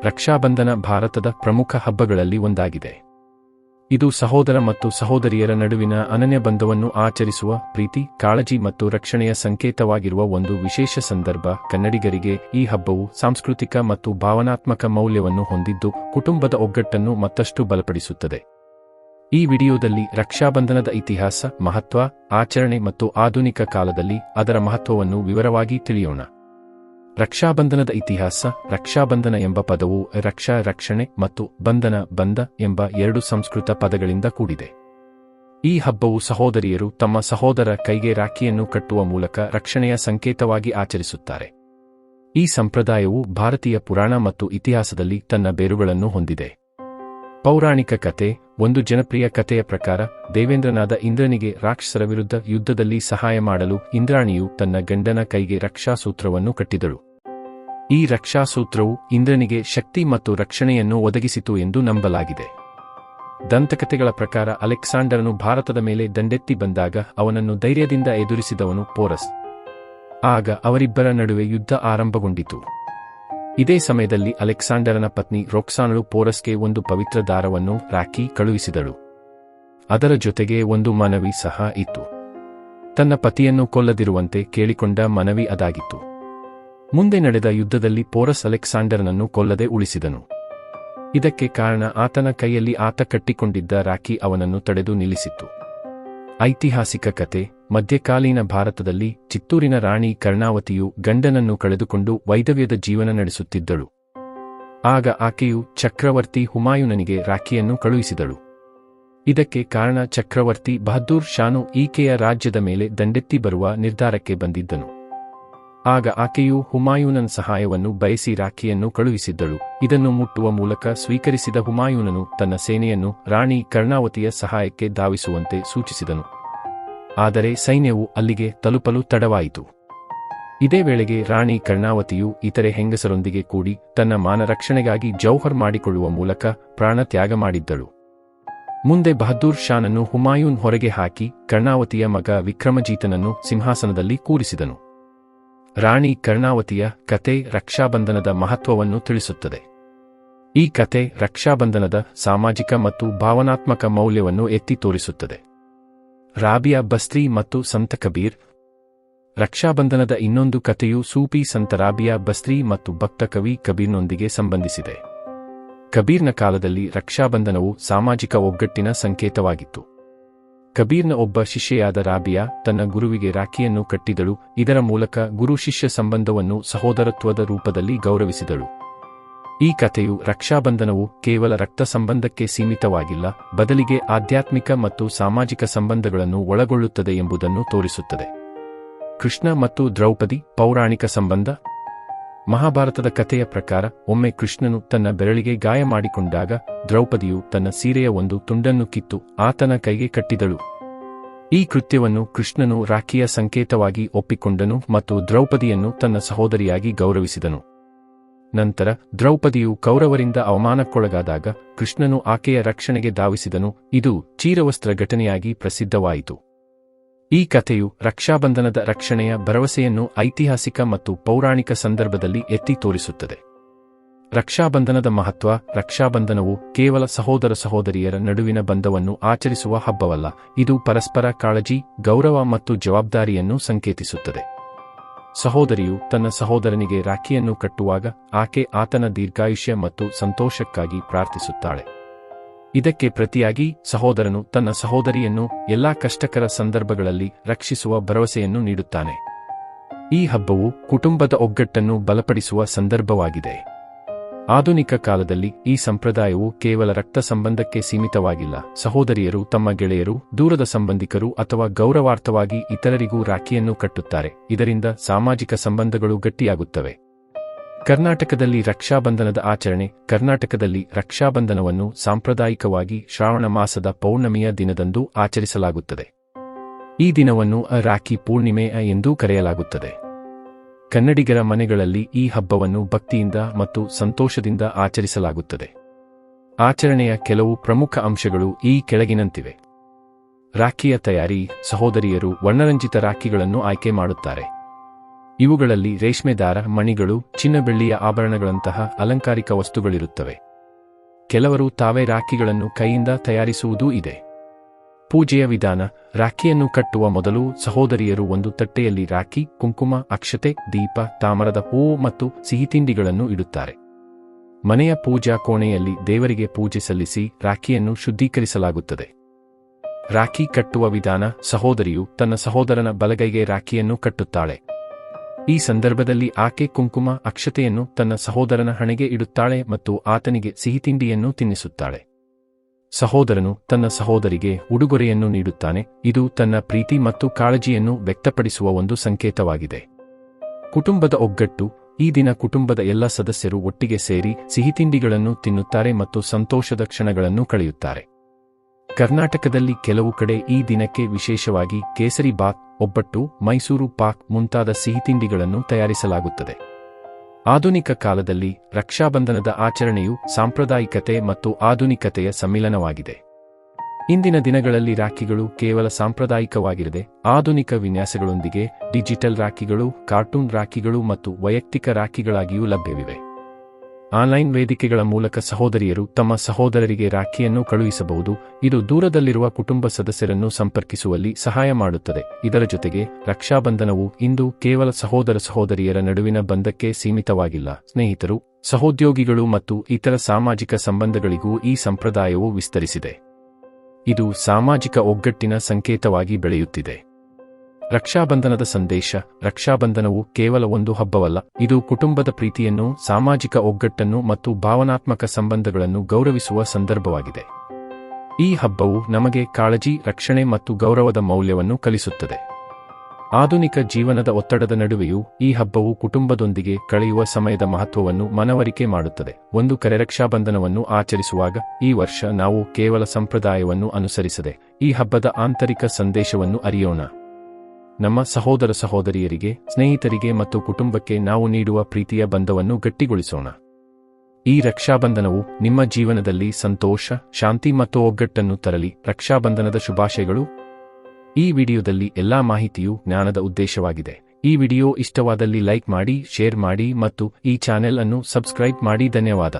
ರಕ್ಷಾಬಂಧನ ಭಾರತದ ಪ್ರಮುಖ ಹಬ್ಬಗಳಲ್ಲಿ ಒಂದಾಗಿದೆ. ಇದು ಸಹೋದರ ಮತ್ತು ಸಹೋದರಿಯರ ನಡುವಿನ ಅನನ್ಯ ಬಂಧವನ್ನು ಆಚರಿಸುವ ಪ್ರೀತಿ, ಕಾಳಜಿ ಮತ್ತು ರಕ್ಷಣೆಯ ಸಂಕೇತವಾಗಿರುವ ಒಂದು ವಿಶೇಷ ಸಂದರ್ಭ. ಕನ್ನಡಿಗರಿಗೆ ಈ ಹಬ್ಬವು ಸಾಂಸ್ಕೃತಿಕ ಮತ್ತು ಭಾವನಾತ್ಮಕ ಮೌಲ್ಯವನ್ನು ಹೊಂದಿದ್ದು, ಕುಟುಂಬದ ಒಗ್ಗಟ್ಟನ್ನು ಮತ್ತಷ್ಟು ಬಲಪಡಿಸುತ್ತದೆ. ಈ ವಿಡಿಯೋದಲ್ಲಿ ರಕ್ಷಾಬಂಧನದ ಇತಿಹಾಸ, ಮಹತ್ವ, ಆಚರಣೆ ಮತ್ತು ಆಧುನಿಕ ಕಾಲದಲ್ಲಿ ಅದರ ಮಹತ್ವವನ್ನು ವಿವರವಾಗಿ ತಿಳಿಯೋಣ. ರಕ್ಷಾಬಂಧನದ ಇತಿಹಾಸ. ರಕ್ಷಾಬಂಧನ ಎಂಬ ಪದವು ರಕ್ಷಾ ರಕ್ಷಣೆ ಮತ್ತು ಬಂಧನ ಬಂಧ ಎಂಬ ಎರಡು ಸಂಸ್ಕೃತ ಪದಗಳಿಂದ ಕೂಡಿದೆ. ಈ ಹಬ್ಬವು ಸಹೋದರಿಯರು ತಮ್ಮ ಸಹೋದರ ಕೈಗೆ ರಾಖಿಯನ್ನು ಕಟ್ಟುವ ಮೂಲಕ ರಕ್ಷಣೆಯ ಸಂಕೇತವಾಗಿ ಆಚರಿಸುತ್ತಾರೆ. ಈ ಸಂಪ್ರದಾಯವು ಭಾರತೀಯ ಪುರಾಣ ಮತ್ತು ಇತಿಹಾಸದಲ್ಲಿ ತನ್ನ ಬೇರುಗಳನ್ನು ಹೊಂದಿದೆ. ಪೌರಾಣಿಕ ಕತೆ. ಒಂದು ಜನಪ್ರಿಯ ಕಥೆಯ ಪ್ರಕಾರ, ದೇವೇಂದ್ರನಾದ ಇಂದ್ರನಿಗೆ ರಾಕ್ಷಸರ ವಿರುದ್ಧ ಯುದ್ಧದಲ್ಲಿ ಸಹಾಯ ಮಾಡಲು ಇಂದ್ರಾಣಿಯು ತನ್ನ ಗಂಡನ ಕೈಗೆ ರಕ್ಷಾಸೂತ್ರವನ್ನು ಕಟ್ಟಿದಳು. ಈ ರಕ್ಷಾಸೂತ್ರವು ಇಂದ್ರನಿಗೆ ಶಕ್ತಿ ಮತ್ತು ರಕ್ಷಣೆಯನ್ನು ಒದಗಿಸಿತು ಎಂದು ನಂಬಲಾಗಿದೆ. ದಂತಕಥೆಗಳ ಪ್ರಕಾರ ಅಲೆಕ್ಸಾಂಡರನು ಭಾರತದ ಮೇಲೆ ದಂಡೆತ್ತಿ ಬಂದಾಗ ಅವನನ್ನು ಧೈರ್ಯದಿಂದ ಎದುರಿಸಿದವನು ಪೋರಸ್. ಆಗ ಅವರಿಬ್ಬರ ನಡುವೆ ಯುದ್ಧ ಆರಂಭಗೊಂಡಿತು. ಇದೇ ಸಮಯದಲ್ಲಿ ಅಲೆಕ್ಸಾಂಡರನ ಪತ್ನಿ ರೊಕ್ಸಾನಳು ಪೋರಸ್ಗೆ ಒಂದು ಪವಿತ್ರ ದಾರವನ್ನು ರಾಖಿ ಕಳುಹಿಸಿದಳು. ಅದರ ಜೊತೆಗೆ ಒಂದು ಮನವಿ ಸಹ ಇತ್ತು. ತನ್ನ ಪತಿಯನ್ನು ಕೊಲ್ಲದಿರುವಂತೆ ಕೇಳಿಕೊಂಡ ಮನವಿ ಅದಾಗಿತ್ತು. ಮುಂದೆ ನಡೆದ ಯುದ್ಧದಲ್ಲಿ ಪೋರಸ್ ಅಲೆಕ್ಸಾಂಡರನನ್ನು ಕೊಲ್ಲದೆ ಉಳಿಸಿದನು. ಇದಕ್ಕೆ ಕಾರಣ ಆತನ ಕೈಯಲ್ಲಿ ಆತ ಕಟ್ಟಿಕೊಂಡಿದ್ದ ರಾಖಿ ಅವನನ್ನು ತಡೆದು ನಿಲ್ಲಿಸಿತ್ತು. ಐತಿಹಾಸಿಕ ಕತೆ. ಮಧ್ಯಕಾಲೀನ ಭಾರತದಲ್ಲಿ ಚಿತ್ತೂರಿನ ರಾಣಿ ಕರ್ಣಾವತಿಯು ಗಂಡನನ್ನು ಕಳೆದುಕೊಂಡು ವೈಧವ್ಯದ ಜೀವನ ನಡೆಸುತ್ತಿದ್ದಳು. ಆಗ ಆಕೆಯು ಚಕ್ರವರ್ತಿ ಹುಮಾಯೂನನಿಗೆ ರಾಖಿಯನ್ನು ಕಳುಹಿಸಿದಳು. ಇದಕ್ಕೆ ಕಾರಣ ಚಕ್ರವರ್ತಿ ಬಹದ್ದೂರ್ ಶಾನು ಈಕೆಯ ರಾಜ್ಯದ ಮೇಲೆ ದಂಡೆತ್ತಿ ಬರುವ ನಿರ್ಧಾರಕ್ಕೆ ಬಂದಿದ್ದನು. ಆಗ ಆಕೆಯು ಹುಮಾಯೂನನ ಸಹಾಯವನ್ನು ಬಯಸಿ ರಾಖಿಯನ್ನು ಕಳುಹಿಸಿದ್ದಳು. ಇದನ್ನು ಮುಟ್ಟುವ ಮೂಲಕ ಸ್ವೀಕರಿಸಿದ ಹುಮಾಯೂನನು ತನ್ನ ಸೇನೆಯನ್ನು ರಾಣಿ ಕರ್ಣಾವತಿಯ ಸಹಾಯಕ್ಕೆ ಧಾವಿಸುವಂತೆ ಸೂಚಿಸಿದನು. ಆದರೆ ಸೈನ್ಯವು ಅಲ್ಲಿಗೆ ತಲುಪಲು ತಡವಾಯಿತು. ಇದೇ ವೇಳೆಗೆ ರಾಣಿ ಕರ್ಣಾವತಿಯು ಇತರೆ ಹೆಂಗಸರೊಂದಿಗೆ ಕೂಡಿ ತನ್ನ ಮಾನರಕ್ಷಣೆಗಾಗಿ ಜೌಹರ್ ಮಾಡಿಕೊಳ್ಳುವ ಮೂಲಕ ಪ್ರಾಣ ತ್ಯಾಗ ಮಾಡಿದ್ದಳು. ಮುಂದೆ ಬಹದ್ದೂರ್ ಶಾನನ್ನು ಹುಮಾಯೂನ್ ಹೊರಗೆ ಹಾಕಿ ಕರ್ಣಾವತಿಯ ಮಗ ವಿಕ್ರಮಜೀತನನ್ನು ಸಿಂಹಾಸನದಲ್ಲಿ ಕೂರಿಸಿದನು. ರಾಣಿ ಕರ್ಣಾವತಿಯ ಕತೆ ರಕ್ಷಾಬಂಧನದ ಮಹತ್ವವನ್ನು ತಿಳಿಸುತ್ತದೆ. ಈ ಕತೆ ರಕ್ಷಾಬಂಧನದ ಸಾಮಾಜಿಕ ಮತ್ತು ಭಾವನಾತ್ಮಕ ಮೌಲ್ಯವನ್ನು ಎತ್ತಿ ತೋರಿಸುತ್ತದೆ. ರಾಬಿಯಾ ಬಸ್ರಿ ಮತ್ತು ಸಂತ ಕಬೀರ್. ರಕ್ಷಾಬಂಧನದ ಇನ್ನೊಂದು ಕಥೆಯು ಸೂಫಿ ಸಂತ ರಾಬಿಯಾ ಬಸ್ರಿ ಮತ್ತು ಭಕ್ತ ಕವಿ ಕಬೀರ್ನೊಂದಿಗೆ ಸಂಬಂಧಿಸಿದೆ. ಕಬೀರ್ನ ಕಾಲದಲ್ಲಿ ರಕ್ಷಾಬಂಧನವು ಸಾಮಾಜಿಕ ಒಗ್ಗಟ್ಟಿನ ಸಂಕೇತವಾಗಿತ್ತು. ಕಬೀರ್ನ ಒಬ್ಬ ಶಿಷ್ಯೆಯಾದ ರಾಬಿಯಾ ತನ್ನ ಗುರುವಿಗೆ ರಾಖಿಯನ್ನು ಕಟ್ಟಿದಳು. ಇದರ ಮೂಲಕ ಗುರು ಶಿಷ್ಯ ಸಂಬಂಧವನ್ನು ಸಹೋದರತ್ವದ ರೂಪದಲ್ಲಿ ಗೌರವಿಸಿದಳು. ಈ ಕಥೆಯು ರಕ್ಷಾಬಂಧನವು ಕೇವಲ ರಕ್ತ ಸಂಬಂಧಕ್ಕೆ ಸೀಮಿತವಾಗಿಲ್ಲ, ಬದಲಿಗೆ ಆಧ್ಯಾತ್ಮಿಕ ಮತ್ತು ಸಾಮಾಜಿಕ ಸಂಬಂಧಗಳನ್ನು ಒಳಗೊಳ್ಳುತ್ತದೆ ಎಂಬುದನ್ನು ತೋರಿಸುತ್ತದೆ. ಕೃಷ್ಣ ಮತ್ತು ದ್ರೌಪದಿ ಪೌರಾಣಿಕ ಸಂಬಂಧ. ಮಹಾಭಾರತದ ಕಥೆಯ ಪ್ರಕಾರ ಒಮ್ಮೆ ಕೃಷ್ಣನು ತನ್ನ ಬೆರಳಿಗೆ ಗಾಯ ಮಾಡಿಕೊಂಡಾಗ ದ್ರೌಪದಿಯು ತನ್ನ ಸೀರೆಯ ಒಂದು ತುಂಡನ್ನು ಕಿತ್ತು ಆತನ ಕೈಗೆ ಕಟ್ಟಿದಳು. ಈ ಕೃತ್ಯವನ್ನು ಕೃಷ್ಣನು ರಾಖಿಯ ಸಂಕೇತವಾಗಿ ಒಪ್ಪಿಕೊಂಡನು ಮತ್ತು ದ್ರೌಪದಿಯನ್ನು ತನ್ನ ಸಹೋದರಿಯಾಗಿ ಗೌರವಿಸಿದನು. ನಂತರ ದ್ರೌಪದಿಯು ಕೌರವರಿಂದ ಅವಮಾನಕ್ಕೊಳಗಾದಾಗ ಕೃಷ್ಣನು ಆಕೆಯ ರಕ್ಷಣೆಗೆ ಧಾವಿಸಿದನು. ಇದು ಚೀರವಸ್ತ್ರ ಘಟನೆಯಾಗಿ ಪ್ರಸಿದ್ಧವಾಯಿತು. ಈ ಕಥೆಯು ರಕ್ಷಾಬಂಧನದ ರಕ್ಷಣೆಯ ಭರವಸೆಯನ್ನು ಐತಿಹಾಸಿಕ ಮತ್ತು ಪೌರಾಣಿಕ ಸಂದರ್ಭದಲ್ಲಿ ಎತ್ತಿ ತೋರಿಸುತ್ತದೆ. ರಕ್ಷಾಬಂಧನದ ಮಹತ್ವ. ರಕ್ಷಾಬಂಧನವು ಕೇವಲ ಸಹೋದರ ಸಹೋದರಿಯರ ನಡುವಿನ ಬಂಧವನ್ನು ಆಚರಿಸುವ ಹಬ್ಬವಲ್ಲ, ಇದು ಪರಸ್ಪರ ಕಾಳಜಿ, ಗೌರವ ಮತ್ತು ಜವಾಬ್ದಾರಿಯನ್ನು ಸಂಕೇತಿಸುತ್ತದೆ. ಸಹೋದರಿಯು ತನ್ನ ಸಹೋದರನಿಗೆ ರಾಖಿಯನ್ನು ಕಟ್ಟುವಾಗ ಆಕೆ ಆತನ ದೀರ್ಘಾಯುಷ್ಯ ಮತ್ತು ಸಂತೋಷಕ್ಕಾಗಿ ಪ್ರಾರ್ಥಿಸುತ್ತಾಳೆ. ಇದಕ್ಕೆ ಪ್ರತಿಯಾಗಿ ಸಹೋದರನು ತನ್ನ ಸಹೋದರಿಯನ್ನು ಎಲ್ಲಾ ಕಷ್ಟಕರ ಸಂದರ್ಭಗಳಲ್ಲಿ ರಕ್ಷಿಸುವ ಭರವಸೆಯನ್ನು ನೀಡುತ್ತಾನೆ. ಈ ಹಬ್ಬವು ಕುಟುಂಬದ ಒಗ್ಗಟ್ಟನ್ನು ಬಲಪಡಿಸುವ ಸಂದರ್ಭವಾಗಿದೆ. ಆಧುನಿಕ ಕಾಲದಲ್ಲಿ ಈ ಸಂಪ್ರದಾಯವು ಕೇವಲ ರಕ್ತ ಸಂಬಂಧಕ್ಕೆ ಸೀಮಿತವಾಗಿಲ್ಲ. ಸಹೋದರಿಯರು ತಮ್ಮ ಗೆಳೆಯರು, ದೂರದ ಸಂಬಂಧಿಕರು ಅಥವಾ ಗೌರವಾರ್ಥವಾಗಿ ಇತರರಿಗೂ ರಾಖಿಯನ್ನು ಕಟ್ಟುತ್ತಾರೆ. ಇದರಿಂದ ಸಾಮಾಜಿಕ ಸಂಬಂಧಗಳು ಗಟ್ಟಿಯಾಗುತ್ತವೆ. ಕರ್ನಾಟಕದಲ್ಲಿ ರಕ್ಷಾಬಂಧನದ ಆಚರಣೆ. ಕರ್ನಾಟಕದಲ್ಲಿ ರಕ್ಷಾಬಂಧನವನ್ನು ಸಾಂಪ್ರದಾಯಿಕವಾಗಿ ಶ್ರಾವಣ ಮಾಸದ ಪೌರ್ಣಮಿಯ ದಿನದಂದು ಆಚರಿಸಲಾಗುತ್ತದೆ. ಈ ದಿನವನ್ನು ರಾಖಿ ಪೂರ್ಣಿಮೆ ಎಂದೂ ಕರೆಯಲಾಗುತ್ತದೆ. ಕನ್ನಡಿಗರ ಮನೆಗಳಲ್ಲಿ ಈ ಹಬ್ಬವನ್ನು ಭಕ್ತಿಯಿಂದ ಮತ್ತು ಸಂತೋಷದಿಂದ ಆಚರಿಸಲಾಗುತ್ತದೆ. ಆಚರಣೆಯ ಕೆಲವು ಪ್ರಮುಖ ಅಂಶಗಳು ಈ ಕೆಳಗಿನಂತಿವೆ. ರಾಖಿಯ ತಯಾರಿ. ಸಹೋದರಿಯರು ವರ್ಣರಂಜಿತ ರಾಖಿಗಳನ್ನು ಆಯ್ಕೆ ಮಾಡುತ್ತಾರೆ. ಇವುಗಳಲ್ಲಿ ರೇಷ್ಮೆ ದಾರ, ಮಣಿಗಳು, ಚಿನ್ನ ಬೆಳ್ಳಿಯ ಆಭರಣಗಳಂತಹ ಅಲಂಕಾರಿಕ ವಸ್ತುಗಳಿರುತ್ತವೆ. ಕೆಲವರು ತಾವೇ ರಾಖಿಗಳನ್ನು ಕೈಯಿಂದ ತಯಾರಿಸುವುದೂ ಇದೆ. ಪೂಜೆಯ ವಿಧಾನ: ರಾಖಿಯನ್ನು ಕಟ್ಟುವ ಮೊದಲು ಸಹೋದರಿಯರು ಒಂದು ತಟ್ಟೆಯಲ್ಲಿ ರಾಖಿ, ಕುಂಕುಮ, ಅಕ್ಷತೆ, ದೀಪ, ತಾಮ್ರದ ಹೂವು ಮತ್ತು ಸಿಹಿತಿಂಡಿಗಳನ್ನು ಇಡುತ್ತಾರೆ. ಮನೆಯ ಪೂಜಾ ಕೋಣೆಯಲ್ಲಿ ದೇವರಿಗೆ ಪೂಜೆ ಸಲ್ಲಿಸಿ ರಾಖಿಯನ್ನು ಶುದ್ಧೀಕರಿಸಲಾಗುತ್ತದೆ. ರಾಖಿ ಕಟ್ಟುವ ವಿಧಾನ: ಸಹೋದರಿಯು ತನ್ನ ಸಹೋದರನ ಬಲಗೈಗೆ ರಾಖಿಯನ್ನು ಕಟ್ಟುತ್ತಾಳೆ. ಈ ಸಂದರ್ಭದಲ್ಲಿ ಆಕೆ ಕುಂಕುಮ, ಅಕ್ಷತೆಯನ್ನು ತನ್ನ ಸಹೋದರನ ಹಣೆಗೆ ಇಡುತ್ತಾಳೆ ಮತ್ತು ಆತನಿಗೆ ಸಿಹಿತಿಂಡಿಯನ್ನು ತಿನ್ನಿಸುತ್ತಾಳೆ. ಸಹೋದರನು ತನ್ನ ಸಹೋದರಿಗೆ ಉಡುಗೊರೆಯನ್ನು ನೀಡುತ್ತಾನೆ. ಇದು ತನ್ನ ಪ್ರೀತಿ ಮತ್ತು ಕಾಳಜಿಯನ್ನು ವ್ಯಕ್ತಪಡಿಸುವ ಒಂದು ಸಂಕೇತವಾಗಿದೆ. ಕುಟುಂಬದ ಒಗ್ಗಟ್ಟು: ಈ ದಿನ ಕುಟುಂಬದ ಎಲ್ಲ ಸದಸ್ಯರು ಒಟ್ಟಿಗೆ ಸೇರಿ ಸಿಹಿತಿಂಡಿಗಳನ್ನು ತಿನ್ನುತ್ತಾರೆ ಮತ್ತು ಸಂತೋಷದ ಕ್ಷಣಗಳನ್ನು ಕಳೆಯುತ್ತಾರೆ. ಕರ್ನಾಟಕದಲ್ಲಿ ಕೆಲವು ಕಡೆ ಈ ದಿನಕ್ಕೆ ವಿಶೇಷವಾಗಿ ಕೇಸರಿ ಬಾತ್, ಒಬ್ಬಟ್ಟು, ಮೈಸೂರು ಪಾಕ್ ಮುಂತಾದ ಸಿಹಿತಿಂಡಿಗಳನ್ನು ತಯಾರಿಸಲಾಗುತ್ತದೆ. ಆಧುನಿಕ ಕಾಲದಲ್ಲಿ ರಕ್ಷಾಬಂಧನದ ಆಚರಣೆಯು ಸಾಂಪ್ರದಾಯಿಕತೆ ಮತ್ತು ಆಧುನಿಕತೆಯ ಸಮ್ಮಿಲನವಾಗಿದೆ. ಇಂದಿನ ದಿನಗಳಲ್ಲಿ ರಾಖಿಗಳು ಕೇವಲ ಸಾಂಪ್ರದಾಯಿಕವಾಗಿರದೆ ಆಧುನಿಕ ವಿನ್ಯಾಸಗಳೊಂದಿಗೆ ಡಿಜಿಟಲ್ ರಾಖಿಗಳು, ಕಾರ್ಟೂನ್ ರಾಖಿಗಳು ಮತ್ತು ವೈಯಕ್ತಿಕ ರಾಖಿಗಳಾಗಿಯೂ ಲಭ್ಯವಿವೆ. ಆನ್ಲೈನ್ ವೇದಿಕೆಗಳ ಮೂಲಕ ಸಹೋದರಿಯರು ತಮ್ಮ ಸಹೋದರರಿಗೆ ರಾಖಿಯನ್ನು ಕಳುಹಿಸಬಹುದು. ಇದು ದೂರದಲ್ಲಿರುವ ಕುಟುಂಬ ಸದಸ್ಯರನ್ನು ಸಂಪರ್ಕಿಸುವಲ್ಲಿ ಸಹಾಯ ಮಾಡುತ್ತದೆ. ಇದರ ಜೊತೆಗೆ ರಕ್ಷಾಬಂಧನವು ಇಂದು ಕೇವಲ ಸಹೋದರಿಯರ ನಡುವಿನ ಬಂಧಕ್ಕೆ ಸೀಮಿತವಾಗಿಲ್ಲ. ಸ್ನೇಹಿತರು, ಸಹೋದ್ಯೋಗಿಗಳು ಮತ್ತು ಇತರ ಸಾಮಾಜಿಕ ಸಂಬಂಧಗಳಿಗೂ ಈ ಸಂಪ್ರದಾಯವು ವಿಸ್ತರಿಸಿದೆ. ಇದು ಸಾಮಾಜಿಕ ಒಗ್ಗಟ್ಟಿನ ಸಂಕೇತವಾಗಿ ಬೆಳೆಯುತ್ತಿದೆ. ರಕ್ಷಾಬಂಧನದ ಸಂದೇಶ: ರಕ್ಷಾಬಂಧನವು ಕೇವಲ ಒಂದು ಹಬ್ಬವಲ್ಲ, ಇದು ಕುಟುಂಬದ ಪ್ರೀತಿಯನ್ನು, ಸಾಮಾಜಿಕ ಒಗ್ಗಟ್ಟನ್ನು ಮತ್ತು ಭಾವನಾತ್ಮಕ ಸಂಬಂಧಗಳನ್ನು ಗೌರವಿಸುವ ಸಂದರ್ಭವಾಗಿದೆ. ಈ ಹಬ್ಬವು ನಮಗೆ ಕಾಳಜಿ, ರಕ್ಷಣೆ ಮತ್ತು ಗೌರವದ ಮೌಲ್ಯವನ್ನು ಕಲಿಸುತ್ತದೆ. ಆಧುನಿಕ ಜೀವನದ ಒತ್ತಡದ ನಡುವೆಯೂ ಈ ಹಬ್ಬವು ಕುಟುಂಬದೊಂದಿಗೆ ಕಳೆಯುವ ಸಮಯದ ಮಹತ್ವವನ್ನು ಮನವರಿಕೆ ಮಾಡುತ್ತದೆ. ಒಂದು ಕರೆ: ರಕ್ಷಾಬಂಧನವನ್ನು ಆಚರಿಸುವಾಗ ಈ ವರ್ಷ ನಾವು ಕೇವಲ ಸಂಪ್ರದಾಯವನ್ನು ಅನುಸರಿಸದೆ ಈ ಹಬ್ಬದ ಆಂತರಿಕ ಸಂದೇಶವನ್ನು ಅರಿಯೋಣ. ನಮ್ಮ ಸಹೋದರಿಯರಿಗೆ, ಸ್ನೇಹಿತರಿಗೆ ಮತ್ತು ಕುಟುಂಬಕ್ಕೆ ನಾವು ನೀಡುವ ಪ್ರೀತಿಯ ಬಂಧವನ್ನು ಗಟ್ಟಿಗೊಳಿಸೋಣ. ಈ ರಕ್ಷಾಬಂಧನವು ನಿಮ್ಮ ಜೀವನದಲ್ಲಿ ಸಂತೋಷ, ಶಾಂತಿ ಮತ್ತು ಒಗ್ಗಟ್ಟನ್ನು ತರಲಿ. ರಕ್ಷಾಬಂಧನದ ಶುಭಾಶಯಗಳು. ಈ ವಿಡಿಯೋದಲ್ಲಿ ಎಲ್ಲಾ ಮಾಹಿತಿಯು ಜ್ಞಾನದ ಉದ್ದೇಶವಾಗಿದೆ. ಈ ವಿಡಿಯೋ ಇಷ್ಟವಾದಲ್ಲಿ ಲೈಕ್ ಮಾಡಿ, ಶೇರ್ ಮಾಡಿ ಮತ್ತು ಈ ಚಾನೆಲ್ ಅನ್ನು ಸಬ್ಸ್ಕ್ರೈಬ್ ಮಾಡಿ. ಧನ್ಯವಾದ.